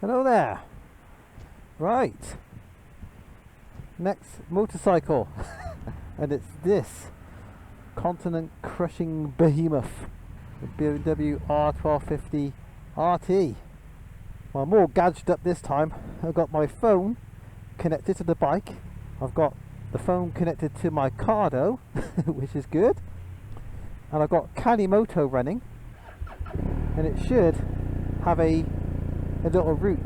Hello there. Right. Next motorcycle. And it's this continent crushing behemoth. The BMW R1250 RT. Well, I'm all gadged up this time. I've got my phone connected to the bike. I've got the phone connected to my cardo, which is good. And I've got Kanimoto running. And it should have a little route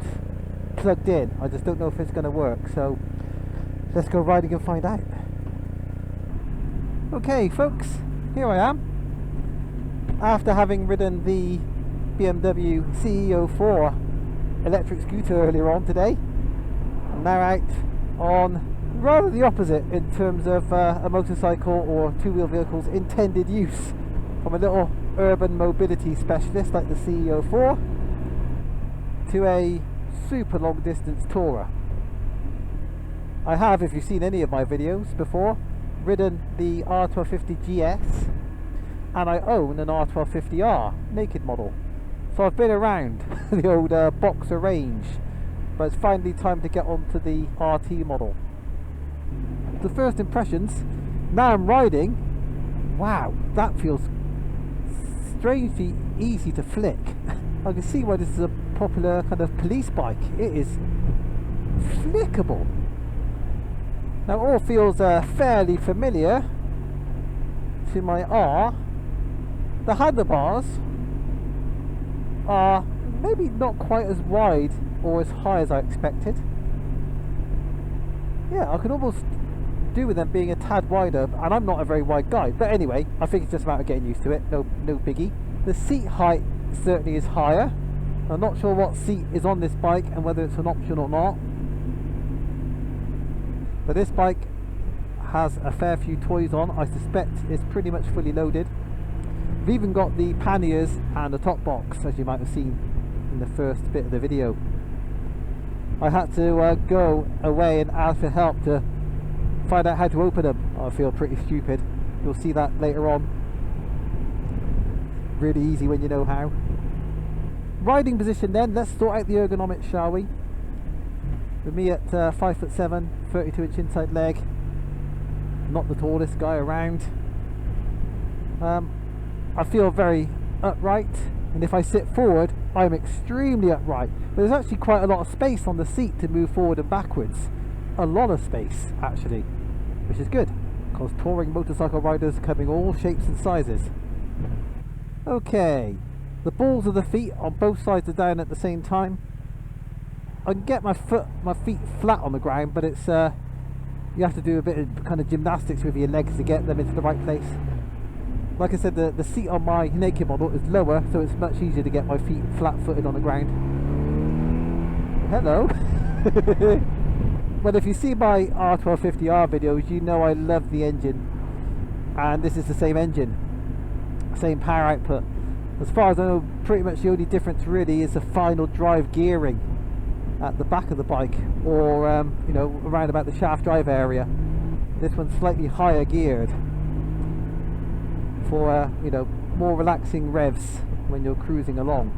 plugged in. I just don't know if it's going to work, so let's go riding and find out. Okay folks, here I am after having ridden the BMW CEO4 electric scooter earlier on today. I'm now out on rather the opposite in terms of a motorcycle or two-wheel vehicle's intended use, from a little urban mobility specialist like the CEO4 to a super long distance tourer. I have, if you've seen any of my videos before, ridden the R1250 GS, and I own an R1250R naked model, so I've been around the old Boxer range, but it's finally time to get onto the RT model. The first impressions, now I'm riding, wow, that feels strangely easy to flick. I can see why this is a popular kind of police bike. It is flickable. Now it all feels fairly familiar to my R. The handlebars are maybe not quite as wide or as high as I expected. Yeah, I could almost do with them being a tad wider, and I'm not a very wide guy, but anyway, I think it's just a matter of getting used to it. No biggie. The seat height certainly is higher. I'm not sure what seat is on this bike and whether it's an option or not, but this bike has a fair few toys on. I suspect it's pretty much fully loaded. We've even got the panniers and the top box, as you might have seen in the first bit of the video. I had to go away and ask for help to find out how to open them. I feel pretty stupid. You'll see that later on. Really easy when you know how. Riding position then, let's sort out the ergonomics, shall we? With me at 5'7", 32-inch inside leg, not the tallest guy around. I feel very upright, and if I sit forward I'm extremely upright, but there's actually quite a lot of space on the seat to move forward and backwards. A lot of space actually, which is good, because touring motorcycle riders come in all shapes and sizes. Okay, the balls of the feet on both sides are down at the same time. I can get my feet flat on the ground, but it's you have to do a bit of kind of gymnastics with your legs to get them into the right place. Like I said, the seat on my naked model is lower, so it's much easier to get my feet flat-footed on the ground. Hello. Well, if you see my R1250R videos, you know I love the engine, and this is the same engine, same power output. As far as I know, pretty much the only difference really is the final drive gearing at the back of the bike, or you know, around about the shaft drive area. This one's slightly higher geared for you know, more relaxing revs when you're cruising along.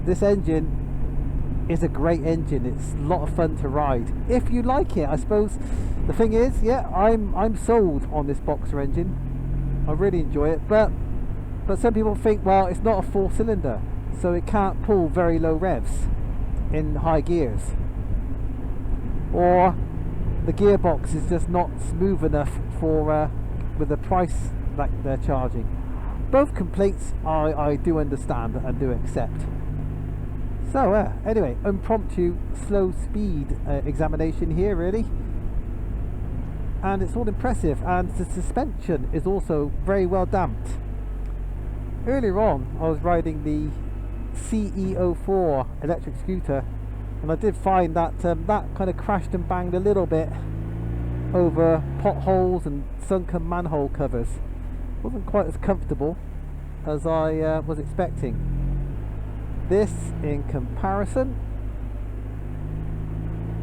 This engine is a great engine. It's a lot of fun to ride if you like it, I suppose. The thing is, yeah, I'm sold on this Boxer engine. I really enjoy it, but some people think, well, it's not a 4-cylinder, so it can't pull very low revs in high gears, or the gearbox is just not smooth enough for with the price that they're charging. Both complaints I do understand and do accept. So anyway, impromptu slow speed examination here really, and it's all impressive, and the suspension is also very well damped. Earlier on I was riding the CEO4 electric scooter, and I did find that that kind of crashed and banged a little bit over potholes and sunken manhole covers. Wasn't quite as comfortable as I was expecting. This, in comparison,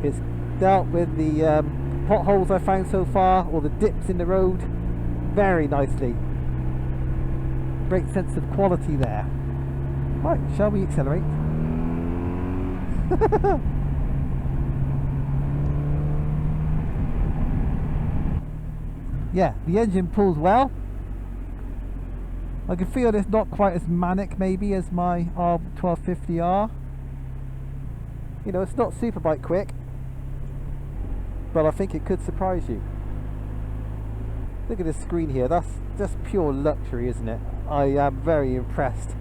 is dealt with the potholes I found so far, or the dips in the road, very nicely. Great sense of quality there. Right, shall we accelerate? Yeah, the engine pulls well. I can feel it's not quite as manic maybe as my R1250R. You know, it's not super bike quick, but I think it could surprise you. Look at this screen here, that's just pure luxury, isn't it? I am very impressed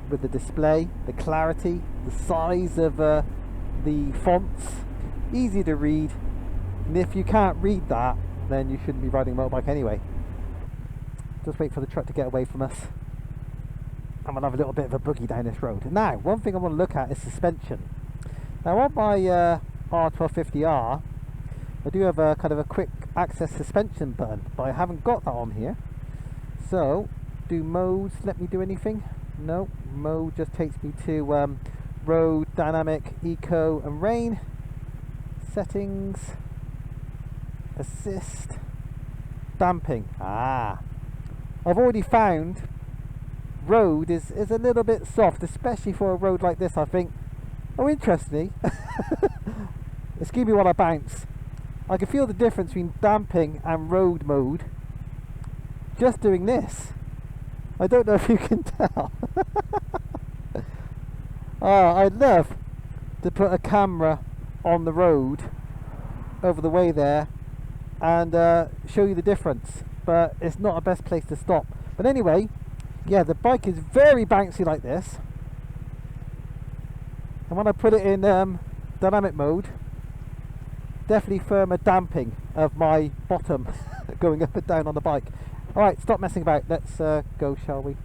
with the display, the clarity, the size of the fonts, easy to read, and if you can't read that, then you shouldn't be riding a motorbike anyway. Just wait for the truck to get away from us. I'm gonna have a little bit of a boogie down this road. Now, one thing I want to look at is suspension. Now on my R1250R, I do have a kind of a quick access suspension button, but I haven't got that on here. So, do modes let me do anything? No, mode just takes me to road, dynamic, eco and rain. Settings, assist, damping. I've already found road is a little bit soft, especially for a road like this, I think. Oh, interestingly, excuse me while I bounce, I can feel the difference between damping and road mode just doing this. I don't know if you can tell. I'd love to put a camera on the road over the way there and show you the difference, but it's not the best place to stop. But anyway, yeah, the bike is very bouncy like this, and when I put it in dynamic mode, definitely firmer damping of my bottom going up and down on the bike. Alright, stop messing about, let's go, shall we?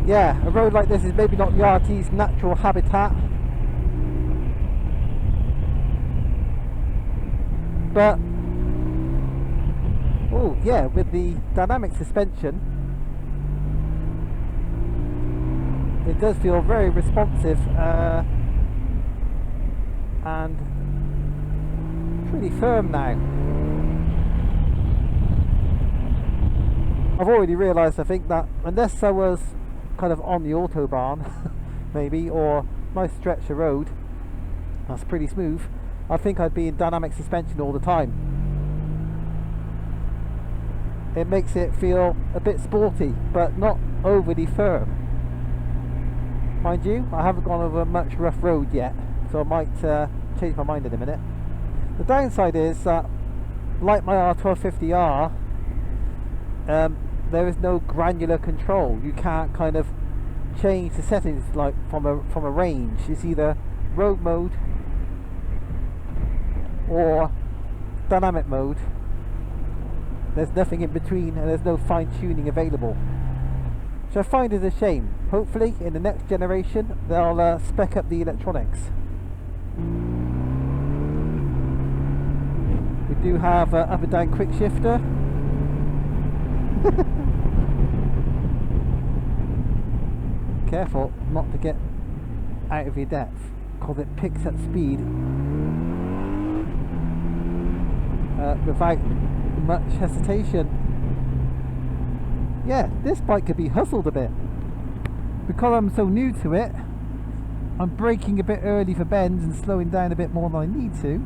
Yeah, a road like this is maybe not the RT's natural habitat, but oh yeah, with the dynamic suspension it does feel very responsive and pretty firm now. I've already realised, I think, that unless I was kind of on the autobahn maybe, or nice stretch of road that's pretty smooth, I think I'd be in dynamic suspension all the time. It makes it feel a bit sporty but not overly firm. Mind you, I haven't gone over much rough road yet, so I might change my mind in a minute. The downside is that, like my R1250R, there is no granular control. You can't kind of change the settings like from a range. It's either road mode or dynamic mode. There's nothing in between, and there's no fine-tuning available, which I find is a shame. Hopefully in the next generation they'll spec up the electronics. We do have up and down Quickshifter. Careful not to get out of your depth, because it picks up speed without much hesitation. Yeah, this bike could be hustled a bit. Because I'm so new to it, I'm braking a bit early for bends and slowing down a bit more than I need to.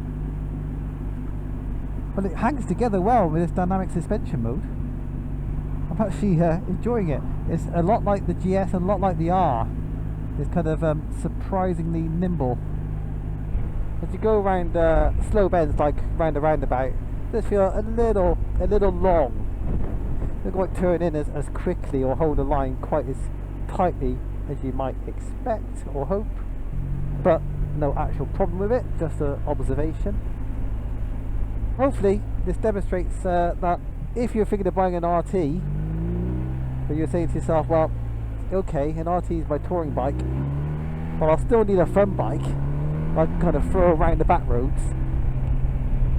But it hangs together well with this dynamic suspension mode. I'm actually enjoying it. It's a lot like the GS and a lot like the R. It's kind of surprisingly nimble. As you go around slow bends, like round a roundabout, it does feel a little long. They don't quite turn in as quickly or hold a line quite as tightly as you might expect or hope. But no actual problem with it, just an observation. Hopefully this demonstrates that if you're thinking of buying an RT, but you're saying to yourself, well, okay, an RT is my touring bike, but I'll still need a fun bike I can kind of throw around the back roads.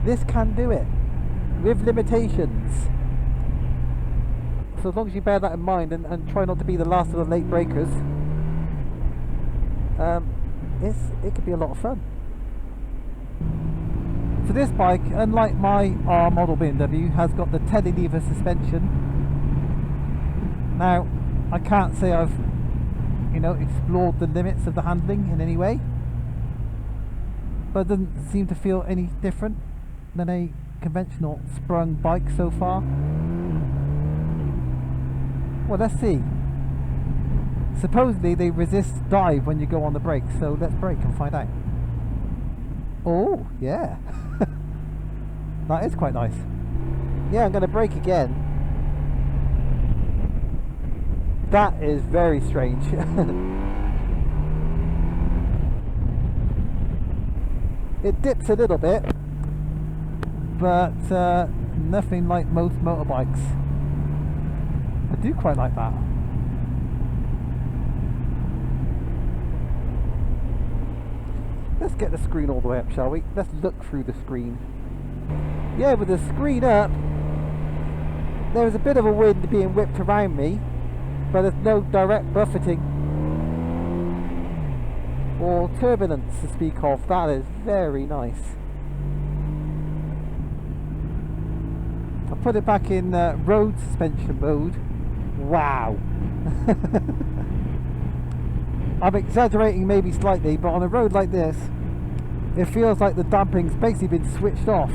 This can do it with limitations. So as long as you bear that in mind and try not to be the last of the late breakers, it could be a lot of fun. So this bike, unlike my R model BMW, has got the Telelever suspension, Now, I can't say I've, you know, explored the limits of the handling in any way, but it doesn't seem to feel any different than a conventional sprung bike so far. Well, let's see. Supposedly they resist dive when you go on the brakes, so let's brake and find out. Oh, yeah. That is quite nice. Yeah, I'm going to brake again. That is very strange. It dips a little bit, but nothing like most motorbikes. I do quite like that. Let's get the screen all the way up, shall we? Let's look through the screen. Yeah, with the screen up, there was a bit of a wind being whipped around me, but there's no direct buffeting or turbulence to speak of. That is very nice. I put it back in road suspension mode. Wow. I'm exaggerating maybe slightly, but on a road like this, it feels like the damping's basically been switched off.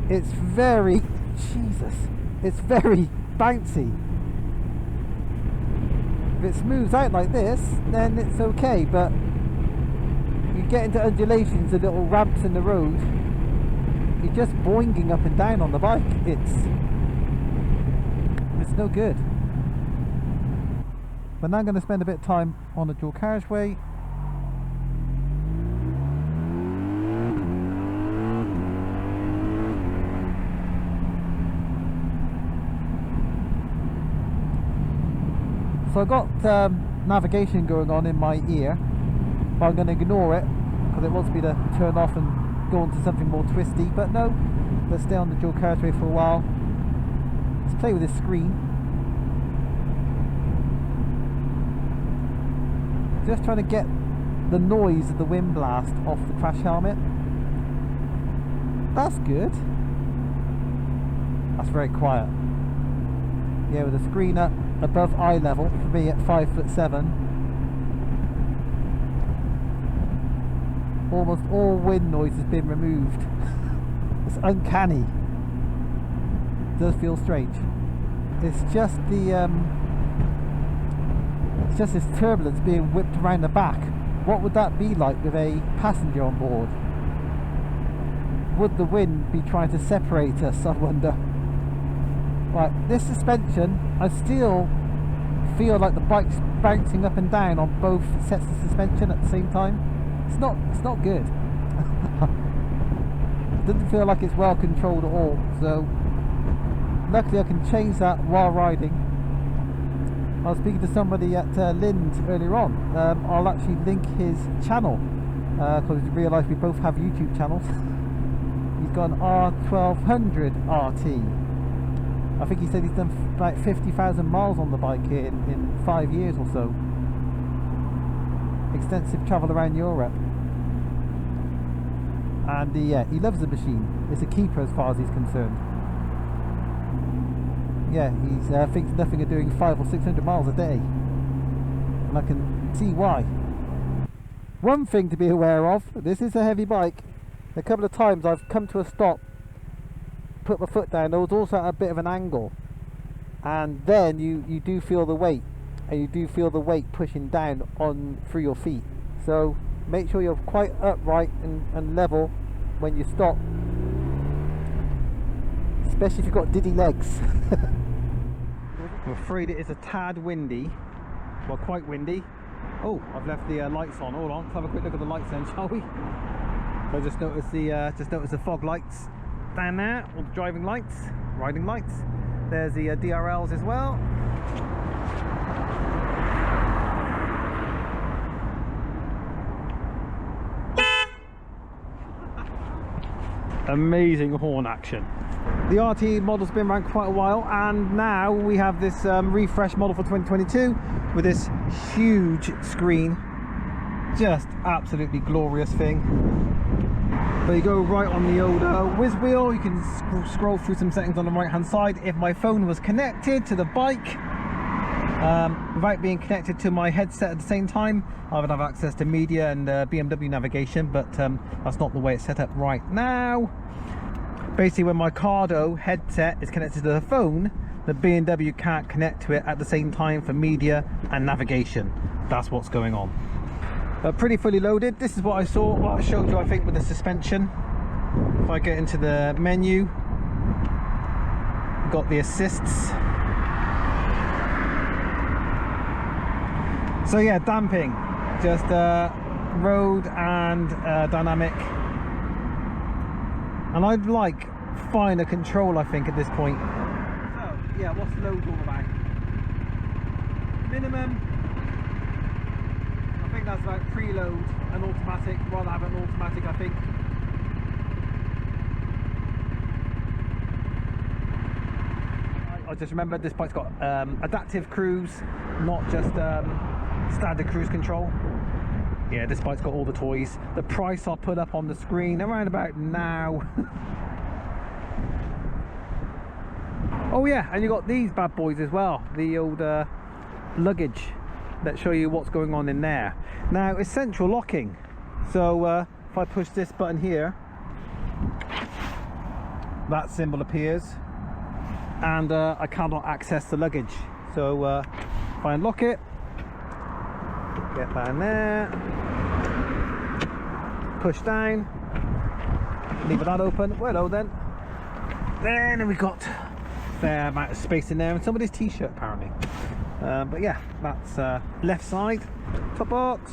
It's very, Jesus, it's very bouncy. If it smooths out like this, then it's okay, but you get into undulations and little ramps in the road, you're just boinging up and down on the bike. It's no good. But now I'm going to spend a bit of time on the dual carriageway. So I've got navigation going on in my ear, but I'm going to ignore it because it wants me to turn off and go into something more twisty. But no, let's stay on the dual carriageway for a while. Let's play with this screen. Just trying to get the noise of the wind blast off the crash helmet. That's good. That's very quiet. Yeah, with the screen up above eye level, for me at 5'7", almost all wind noise has been removed. It's uncanny. It does feel strange. It's just the it's just this turbulence being whipped around the back. What would that be like with a passenger on board? Would the wind be trying to separate us, I wonder? Right, this suspension, I still feel like the bike's bouncing up and down on both sets of suspension at the same time. It's not good. It doesn't feel like it's well controlled at all, so luckily I can change that while riding. I was speaking to somebody at Lind earlier on. I'll actually link his channel because we realised we both have YouTube channels. He's got an R1250 RT. I think he said he's done about 50,000 miles on the bike in 5 years or so. Extensive travel around Europe. And yeah, he loves the machine. It's a keeper as far as he's concerned. Yeah, he thinks nothing of doing 500 or 600 miles a day. And I can see why. One thing to be aware of, this is a heavy bike. A couple of times I've come to a stop, put my foot down, there was also at a bit of an angle, and then you do feel the weight, and you do feel the weight pushing down on through your feet. So make sure you're quite upright and level when you stop, especially if you've got diddy legs. I'm afraid it is a tad windy, well, quite windy. Oh, I've left the lights on. Hold on, let's have a quick look at the lights then, shall we? So I just noticed the fog lights down there, all the driving lights, riding lights. There's the DRLs as well. Amazing horn action. The RT model's been around quite a while, and now we have this refresh model for 2022 with this huge screen. Just absolutely glorious thing. But you go right on the old whiz wheel. You can scroll through some settings on the right hand side. If my phone was connected to the bike without being connected to my headset at the same time, I would have access to media and BMW navigation, but that's not the way it's set up right now. Basically, when my Cardo headset is connected to the phone, the BMW can't connect to it at the same time for media and navigation. That's what's going on. Pretty fully loaded. This is what I saw, what I showed you, I think, with the suspension. If I get into the menu, got the assists. So yeah, damping, just road and dynamic. And I'd like finer control, I think, at this point. So yeah, what's load all about? Minimum, I think that's about preload and automatic. Rather have an automatic, I think. I just remembered this bike's got adaptive cruise, not just standard cruise control. Yeah, this bike's got all the toys. The price I'll put up on the screen around about now. Oh yeah, and you got these bad boys as well, the old luggage that show you what's going on in there. Now it's central locking, so if I push this button here, that symbol appears, and I cannot access the luggage. So if I unlock it, get down there, push down, leave that open. Well, hello then. Then we've got a fair amount of space in there, and somebody's t-shirt apparently. But yeah, that's left side, top box.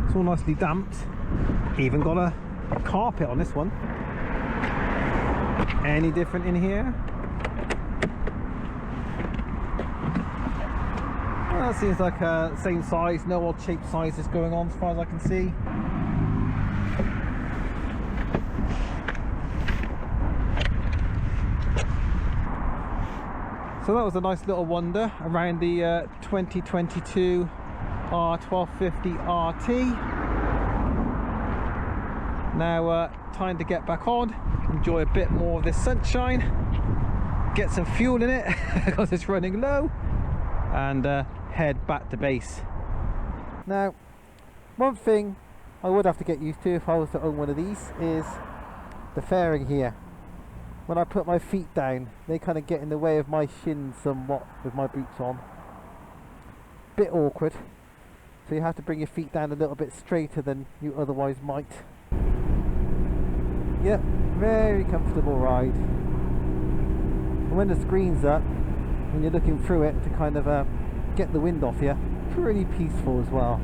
It's all nicely damped. Even got a carpet on this one. Any different in here? Well, that seems like same size, no odd shape sizes going on as far as I can see. So that was a nice little wander around the 2022 R1250 RT. Now time to get back on, enjoy a bit more of this sunshine, get some fuel in it because it's running low, and head back to base. Now, one thing I would have to get used to if I was to own one of these is the fairing here. When I put my feet down, they kind of get in the way of my shins somewhat with my boots on. Bit awkward, so you have to bring your feet down a little bit straighter than you otherwise might. Yep, very comfortable ride. And when the screen's up, when you're looking through it to kind of get the wind off you, pretty peaceful as well.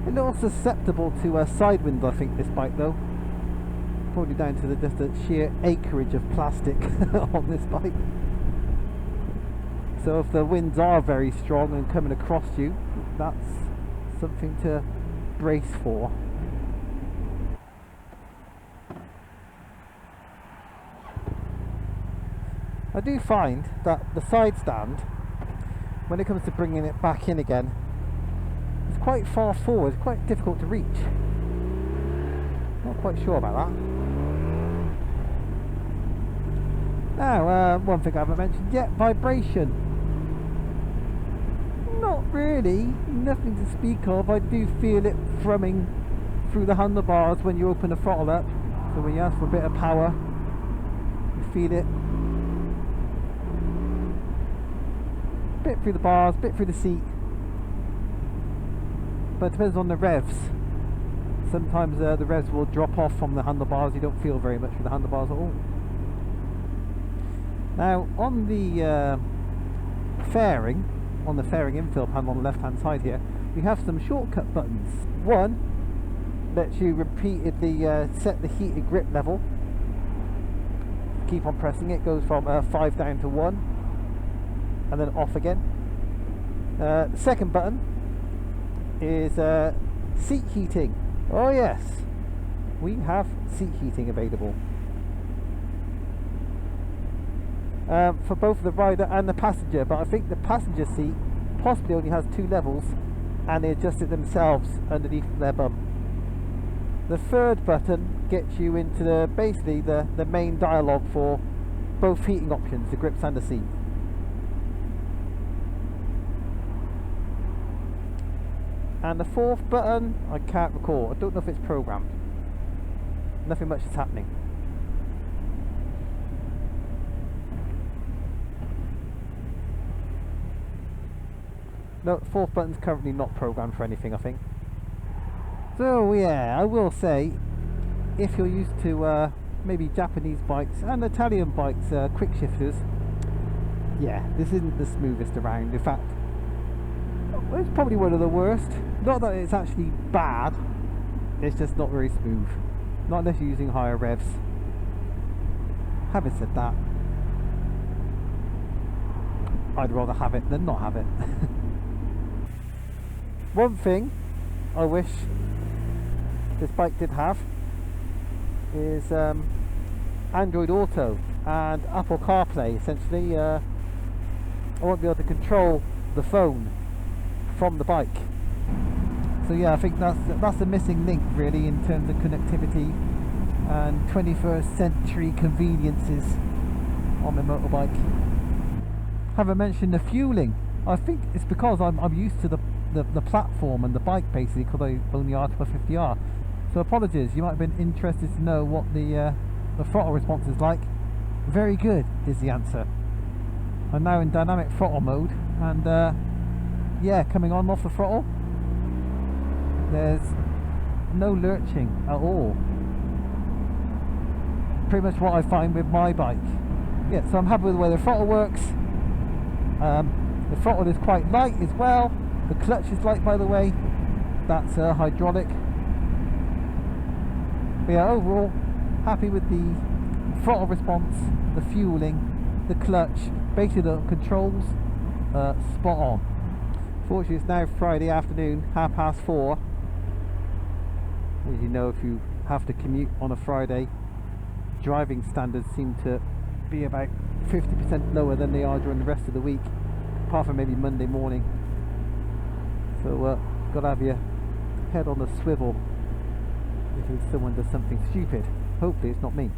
A little susceptible to side winds, I think, this bike though. Probably down to just the sheer acreage of plastic on this bike. So if the winds are very strong and coming across you, that's something to brace for. I do find that the side stand, when it comes to bringing it back in again, it's quite far forward, it's quite difficult to reach. Not quite sure about that. Now, one thing I haven't mentioned yet, vibration. Not really, nothing to speak of. I do feel it thrumming through the handlebars when you open the throttle up. So when you ask for a bit of power, you feel it. Bit through the bars, bit through the seat. But it depends on the revs. Sometimes the revs will drop off from the handlebars. You don't feel very much with the handlebars at all. Now on the fairing infill panel on the left hand side here, we have some shortcut buttons. One lets you repeatedly set the heated grip level. Keep on pressing it, goes from 5 down to 1 and then off again. The second button is seat heating. Oh yes, we have seat heating available. For both the rider and the passenger, but I think the passenger seat possibly only has 2 levels, and they adjust it themselves underneath their bum. The third button gets you into basically the main dialogue for both heating options, the grips and the seat. And the fourth button, I can't recall. I don't know if it's programmed. Nothing much is happening. No, the fourth button's currently not programmed for anything, I think. So yeah, I will say, if you're used to maybe Japanese bikes and Italian bikes, Quickshifters, yeah, this isn't the smoothest around. In fact, it's probably one of the worst. Not that it's actually bad, it's just not very smooth. Not unless you're using higher revs. Having said that, I'd rather have it than not have it. One thing I wish this bike did have is Android Auto and Apple CarPlay. Essentially, I won't be able to control the phone from the bike. So yeah, I think that's the missing link really in terms of connectivity and 21st century conveniences on the motorbike. Haven't mentioned the fueling. I think it's because I'm used to the platform and the bike basically, because I own the R1250R. So apologies, you might have been interested to know what the throttle response is like. Very good is the answer. I'm now in dynamic throttle mode, and yeah, coming on off the throttle, there's no lurching at all. Pretty much what I find with my bike. Yeah, so I'm happy with the way the throttle works. The throttle is quite light as well. The clutch is light, by the way. That's hydraulic. But yeah, overall, happy with the throttle response, the fueling, the clutch, basically the controls, spot on. Fortunately, it's now Friday afternoon, 4:30. As you know, if you have to commute on a Friday, driving standards seem to be about 50% lower than they are during the rest of the week, apart from maybe Monday morning. So gotta have your head on the swivel if someone does something stupid. Hopefully it's not me.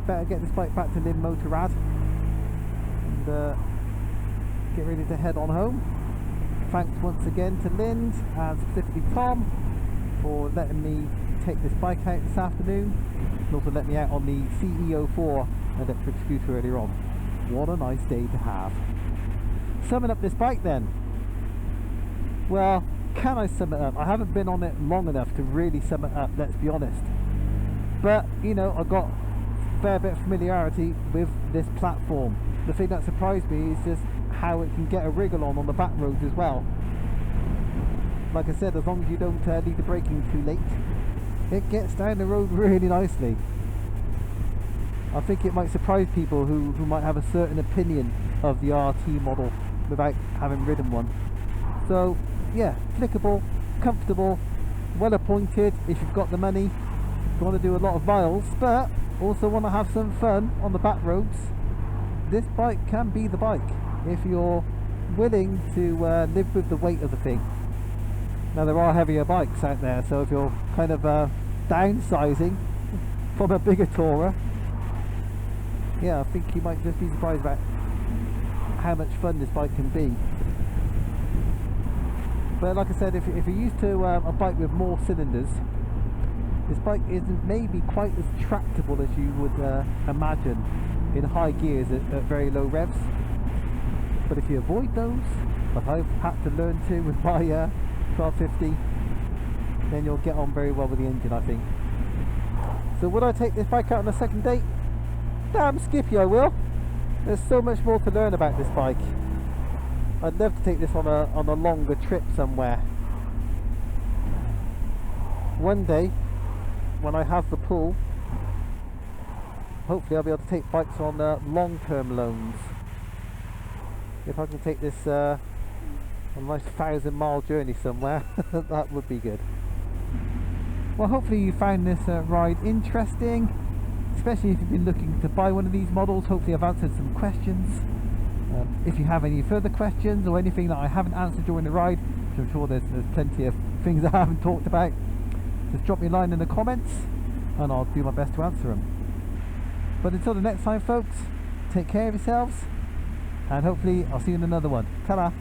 Better get this bike back to Lim Motorrad and get ready to head on home. Thanks once again to Lind and specifically Tom for letting me take this bike out this afternoon, and also let me out on the CEO4 electric scooter earlier on. What a nice day to have. Summing up this bike then. Well, can I sum it up? I haven't been on it long enough to really sum it up, let's be honest. But, you know, I've got a fair bit of familiarity with this platform. The thing that surprised me is just how it can get a wriggle on the back roads as well. Like I said, as long as you don't leave the braking too late, it gets down the road really nicely. I think it might surprise people who might have a certain opinion of the RT model without having ridden one. So yeah, flickable, comfortable, well appointed if you've got the money, if you want to do a lot of miles, but also want to have some fun on the back roads. This bike can be the bike if you're willing to live with the weight of the thing. Now there are heavier bikes out there, so if you're kind of downsizing from a bigger Tourer, yeah, I think you might just be surprised about how much fun this bike can be. But like I said, if you're used to a bike with more cylinders, this bike isn't maybe quite as tractable as you would imagine in high gears at very low revs. But if you avoid those, like I've had to learn to with my 1250, then you'll get on very well with the engine, I think. So would I take this bike out on a second date? Damn skippy I will. There's so much more to learn about this bike. I'd love to take this on a longer trip somewhere. One day, when I have the pull, hopefully I'll be able to take bikes on long-term loans. If I can take this on a nice 1,000-mile journey somewhere, that would be good. Well, hopefully you found this ride interesting, especially if you've been looking to buy one of these models. Hopefully I've answered some questions. If you have any further questions or anything that I haven't answered during the ride, which I'm sure there's plenty of things I haven't talked about. Just drop me a line in the comments and I'll do my best to answer them. But until the next time folks, take care of yourselves and hopefully I'll see you in another one. Ta-ra!